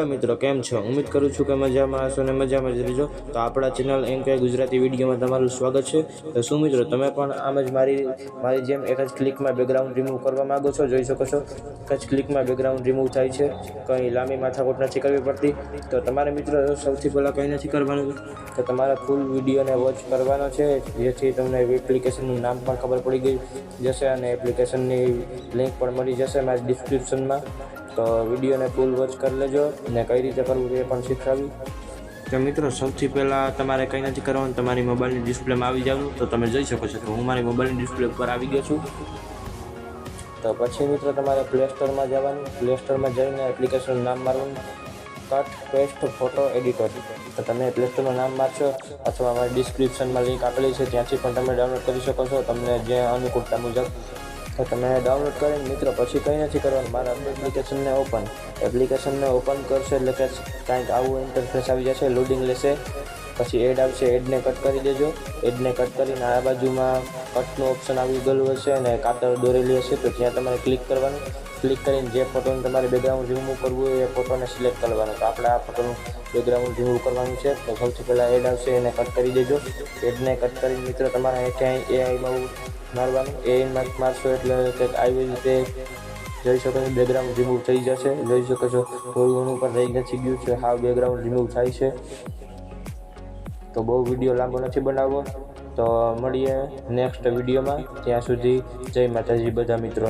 Hello મિત્રો, કેમ છો? ઉમ્મીદ કરું છું કે મજામાં હશો અને મજામાં જ રહેજો. તો આપણા ચેનલ એનકે ગુજરાતી વિડીયોમાં તમારું સ્વાગત છે. તો શું મિત્રો, તમે પણ આમ જ મારી જેમ એક જ ક્લિકમાં બેકગ્રાઉન્ડ રિમૂવ કરવા માંગો છો? જોઈ શકો છો, એક જ ક્લિકમાં બેકગ્રાઉન્ડ રિમૂવ થાય છે. કંઈ લાંબી માથાકૂટ નથી કરવી પડતી. તો તમારે મિત્રો સૌથી પહેલાં કંઈ નથી કરવાનું, તો તમારે ફૂલ વિડીયોને વોચ કરવાનો છે, જેથી તમને એપ્લિકેશનનું નામ પણ ખબર પડી ગઈ જશે અને એપ્લિકેશનની લિંક પણ મળી જશે મારી ડિસ્ક્રિપ્શનમાં. તો વિડીયોને ફૂલ વોચ કરી લેજો અને કઈ રીતે કરવું એ પણ શીખવાડ્યું. તો મિત્રો, સૌથી પહેલાં તમારે કંઈ નથી કરવાનું, તમારી મોબાઈલની ડિસ્પ્લેમાં આવી જવાનું. તો તમે જોઈ શકો છો કે હું મારી મોબાઈલની ડિસ્પ્લે ઉપર આવી ગયો છું. તો પછી મિત્રો તમારે પ્લે સ્ટોરમાં જવાનું. પ્લે સ્ટોરમાં જઈને એપ્લિકેશનનું નામ મારવાનું, કટ પેસ્ટ ફોટો એડિટર. તો તમે પ્લે સ્ટોરમાં નામ મારશો અથવા અમારી ડિસ્ક્રિપ્શનમાં લિંક આપેલી છે, ત્યાંથી પણ તમે ડાઉનલોડ કરી શકો છો તમને જે અનુકૂળતા મુજબ. તો તમે ડાઉનલોડ કરીને મિત્રો પછી કંઈ નથી કરવાનું, મારા એપ્લિકેશનને ઓપન કરશો એટલે કે કાંઈક આવું ઇન્ટરફેસ આવી જશે, લોડિંગ લેશે. પછી એડ આવશે, એડને કટ કરી દેજો. એડને કટ કરીને આ બાજુમાં કટનું ઓપ્શન આવી ગયેલું હશે અને કાતર દોરેલી હશે, તો ત્યાં તમારે ક્લિક કરવાનું. ક્લિક કરીને જે ફોટોને તમારે બેકગ્રાઉન્ડ રિમૂવ કરવું હોય એ ફોટોને સિલેક્ટ કરવાનો. તો આપણે આ ફોટોનું બેકગ્રાઉન્ડ રિમૂવ કરવાનું છે. તો સૌથી પહેલાં એડ આવશે, એને કટ કરી દેજો. એડને કટ કરીને મિત્રો તમારે અહીંથી એઆઈમાં મારવાનું. એઆઈમાં મારશો એટલે કંઈક આવી રીતે જોઈ શકો છો, બેકગ્રાઉન્ડ રિમૂવ થઈ જશે. જોઈ શકો છો થોડું ઘણું પણ રહી નથી ગયું છે, હાવ બેકગ્રાઉન્ડ રિમૂવ થાય છે. તો બહુ વિડીયો લાંબો નથી બનાવવો. તો મળીએ નેક્સ્ટ વિડીયોમાં. ત્યાં સુધી જય માતાજી બધા મિત્રોને.